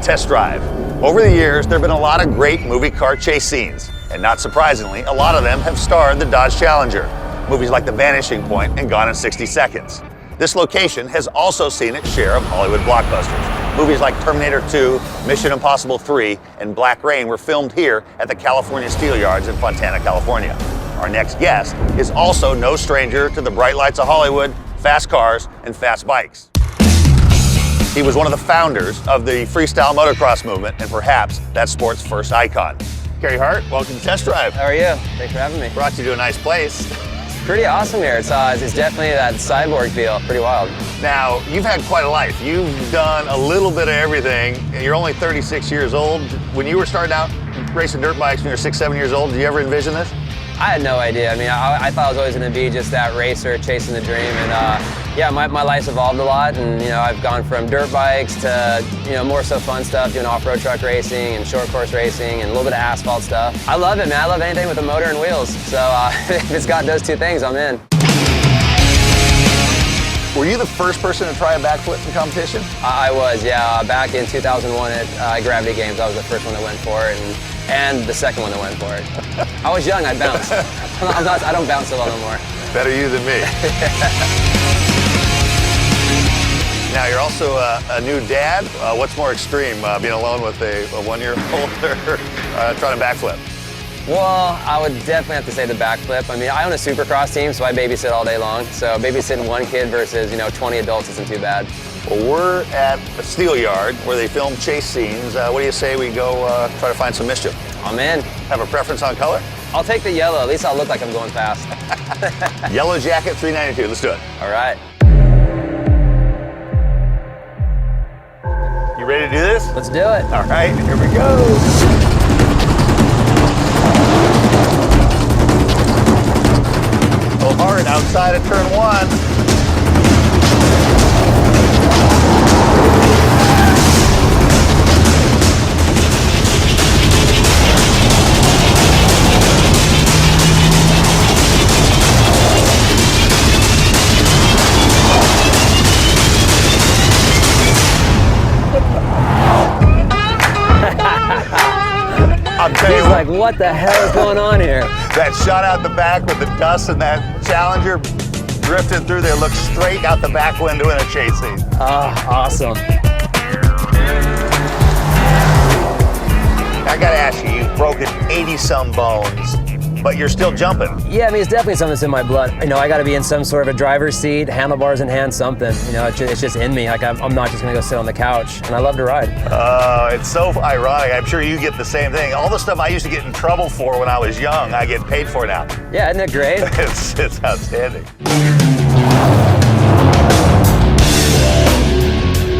Test Drive. Over the years, there have been a lot of great movie car chase scenes, and not surprisingly, a lot of them have starred the Dodge Challenger. Movies like The Vanishing Point and Gone in 60 Seconds. This location has also seen its share of Hollywood blockbusters. Movies like Terminator 2, Mission Impossible 3, and Black Rain were filmed here at the California Steel Yards in Fontana, California. Our next guest is also no stranger to the bright lights of Hollywood, fast cars, and fast bikes. He was one of the founders of the freestyle motocross movement and perhaps that sport's first icon. Carey Hart, welcome to Test Drive. How are you? Thanks for having me. Brought you to a nice place. Pretty awesome here. It's definitely that cyborg feel. Pretty wild. Now, you've had quite a life. You've done a little bit of everything. You're only 36 years old. When you were starting out racing dirt bikes when you were 6, 7 years old, did you ever envision this? I had no idea. I mean, I thought I was always going to be just that racer chasing the dream. And yeah, my life's evolved a lot. And, you know, I've gone from dirt bikes to, you know, more so fun stuff, doing off-road truck racing and short course racing and a little bit of asphalt stuff. I love it, man. I love anything with a motor and wheels. So if it's got those two things, I'm in. Were you the first person to try a backflip in competition? I was, yeah. Back in 2001 at Gravity Games, I was the first one that went for it. And the second one that went for it. I was young, I bounced. I don't bounce so well no more. Better you than me. Now, you're also a new dad. What's more extreme, being alone with a 1-year-old or trying to backflip? Well, I would definitely have to say the backflip. I mean, I own a supercross team, so I babysit all day long. So babysitting one kid versus, you know, 20 adults isn't too bad. Well, we're at a steel yard where they film chase scenes. What do you say we go try to find some mischief? I'm in. Have a preference on color? I'll take the yellow. At least I'll look like I'm going fast. Yellow jacket, 392. Let's do it. All right. You ready to do this? Let's do it. All right, here we go. Go hard outside of turn 1. He's like, what the hell is going on here? That shot out the back with the dust and that Challenger drifting through there looks straight out the back window in a chase scene. Oh, awesome. I gotta ask you, you've broken 80-some bones, but you're still jumping. Yeah, I mean, it's definitely something that's in my blood. You know, I got to be in some sort of a driver's seat, handlebars in hand, something. You know, it's just in me. Like, I'm not just going to go sit on the couch, and I love to ride. It's so ironic. I'm sure you get the same thing. All the stuff I used to get in trouble for when I was young, I get paid for now. Yeah, isn't it great? It's outstanding.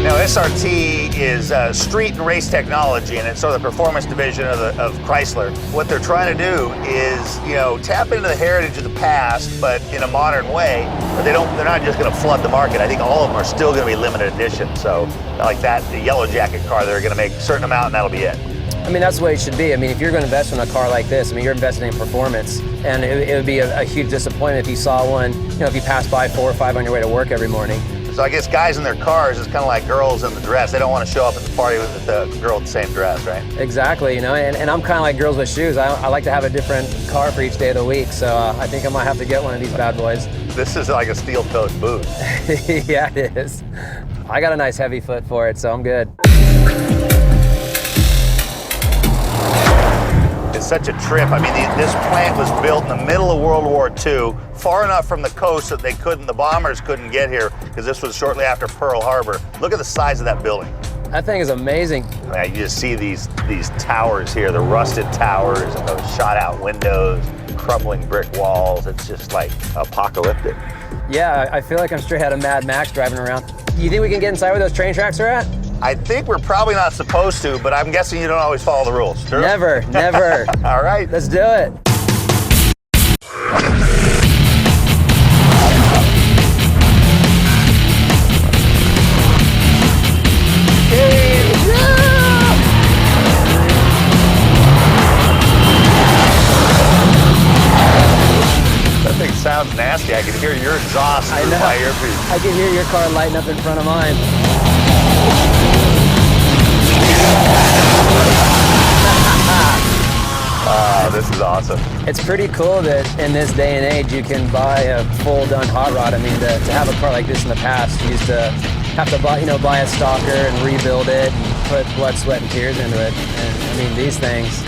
Now, SRT is street and race technology, and it's sort of the performance division of Chrysler. What they're trying to do is, you know, tap into the heritage of the past, but in a modern way. But they're not just going to flood the market. I think all of them are still going to be limited edition. So, like that, the yellow jacket car, they're going to make a certain amount, and that'll be it. I mean, that's the way it should be. I mean, if you're going to invest in a car like this, I mean, you're investing in performance, and it would be a huge disappointment if you saw one, you know, if you passed by 4 or 5 on your way to work every morning. So I guess guys in their cars is kind of like girls in the dress. They don't want to show up at the party with the girl in the same dress, right? Exactly, you know, and I'm kind of like girls with shoes. I like to have a different car for each day of the week, so I think I might have to get one of these bad boys. This is like a steel-toed boot. Yeah, it is. I got a nice heavy foot for it, so I'm good. It's such a trip. I mean, this plant was built in the middle of World War II, far enough from the coast that the bombers couldn't get here, because this was shortly after Pearl Harbor. Look at the size of that building. That thing is amazing. I mean, you just see these towers here, the rusted towers and those shot out windows, crumbling brick walls. It's just like apocalyptic. Yeah, I feel like I'm straight out of Mad Max driving around. You think we can get inside where those train tracks are at? I think we're probably not supposed to, but I'm guessing you don't always follow the rules. True? Never, never. All right. Let's do it. That thing sounds nasty. I can hear your exhaust through my earpiece. I can hear your car lighting up in front of mine. It's pretty cool that in this day and age you can buy a full done hot rod. I mean, to have a car like this in the past, you used to have to buy, buy a stalker and rebuild it and put blood, sweat, and tears into it. And I mean, these things,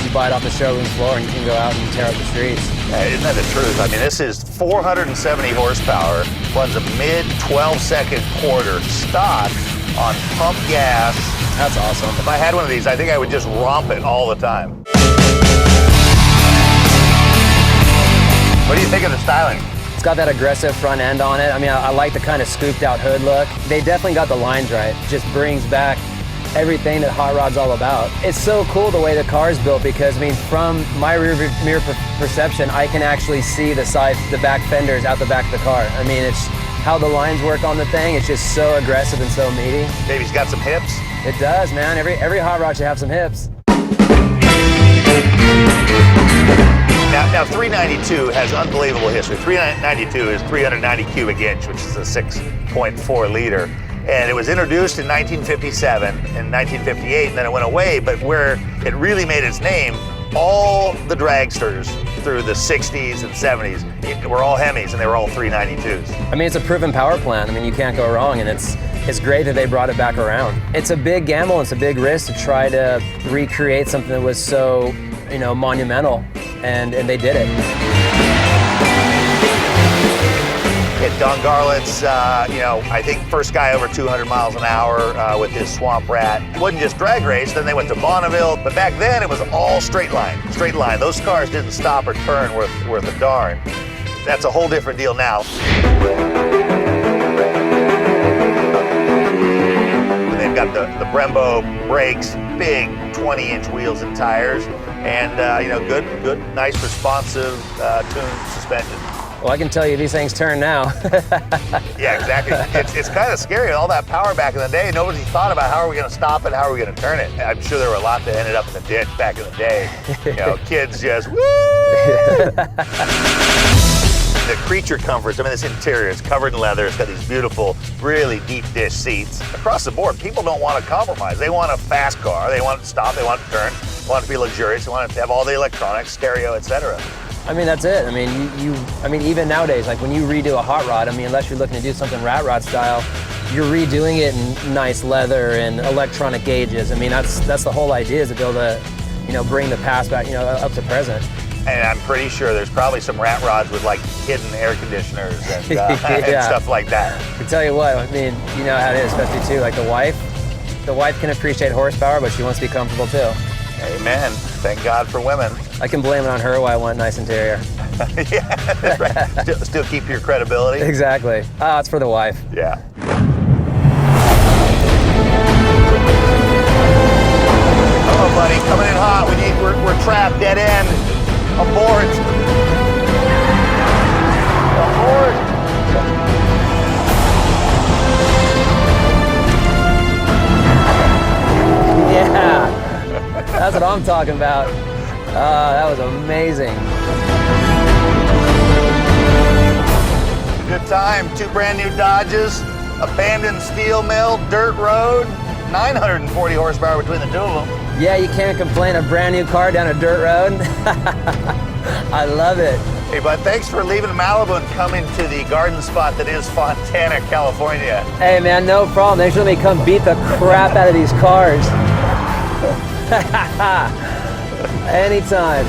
you buy it off the showroom floor and you can go out and tear up the streets. Yeah, isn't that the truth? I mean, this is 470 horsepower, runs a mid 12-second quarter stock on pump gas. That's awesome. If I had one of these, I think I would just romp it all the time. What do you think of the styling? It's got that aggressive front end on it. I mean, I like the kind of scooped out hood look. They definitely got the lines right. It just brings back everything that hot rod's all about. It's so cool the way the car's built because, I mean, from my rear mirror perception, I can actually see the back fenders out the back of the car. I mean, it's how the lines work on the thing. It's just so aggressive and so meaty. Baby's got some hips. It does, man. Every hot rod should have some hips. Now 392 has unbelievable history. 392 is 390 cubic inch, which is a 6.4 liter. And it was introduced in 1957 and 1958, and then it went away. But where it really made its name, all the dragsters through the 60s and 70s were all Hemis, and they were all 392s. I mean, it's a proven power plant. I mean, you can't go wrong, and it's great that they brought it back around. It's a big gamble, it's a big risk to try to recreate something that was so, monumental, and they did it. Yeah, Don Garlett's, I think first guy over 200 miles an hour with his Swamp Rat. It wasn't just drag race, then they went to Bonneville, but back then it was all straight line. Those cars didn't stop or turn worth a darn. That's a whole different deal now. They've got the Brembo brakes, big 20-inch wheels and tires, and good, nice, responsive, tuned suspension. Well, I can tell you these things turn now. Yeah, exactly. It's kind of scary, all that power back in the day. Nobody thought about how are we going to stop it, how are we going to turn it. I'm sure there were a lot that ended up in the ditch back in the day. Kids just, woo! The creature comforts, I mean, this interior is covered in leather. It's got these beautiful, really deep dish seats. Across the board, people don't want to compromise. They want a fast car. They want it to stop. They want it to turn. They want it to be luxurious. They want it to have all the electronics, stereo, etc. I mean, that's it. I mean, even nowadays, like when you redo a hot rod, I mean, unless you're looking to do something rat rod style, you're redoing it in nice leather and electronic gauges. I mean, that's the whole idea, is to be able to, bring the past back, up to present. And I'm pretty sure there's probably some rat rods with like hidden air conditioners and, yeah. and stuff like that. I tell you what, I mean, you know how it is, especially too, like the wife can appreciate horsepower, but she wants to be comfortable too. Amen. Thank God for women. I can blame it on her why I want a nice interior. Yeah, that's right. Still keep your credibility. Exactly. It's for the wife. Yeah. Oh, buddy, coming in hot. We're trapped, dead end. Abort. Abort. Yeah, that's what I'm talking about. That was amazing. Good time. 2 brand new Dodges, abandoned steel mill, dirt road, 940 horsepower between the two of them. Yeah, you can't complain. A brand new car down a dirt road. I love it. Hey, bud, thanks for leaving Malibu and coming to the garden spot that is Fontana, California. Hey, man, no problem. Thanks for letting me come beat the crap out of these cars. Anytime.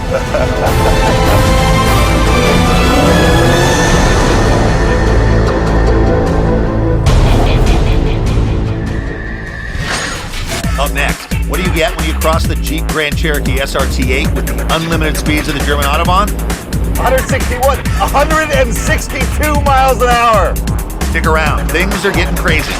Up next, what do you get when you cross the Jeep Grand Cherokee SRT8 with the unlimited speeds of the German Autobahn? 162 miles an hour. Stick around, things are getting crazy.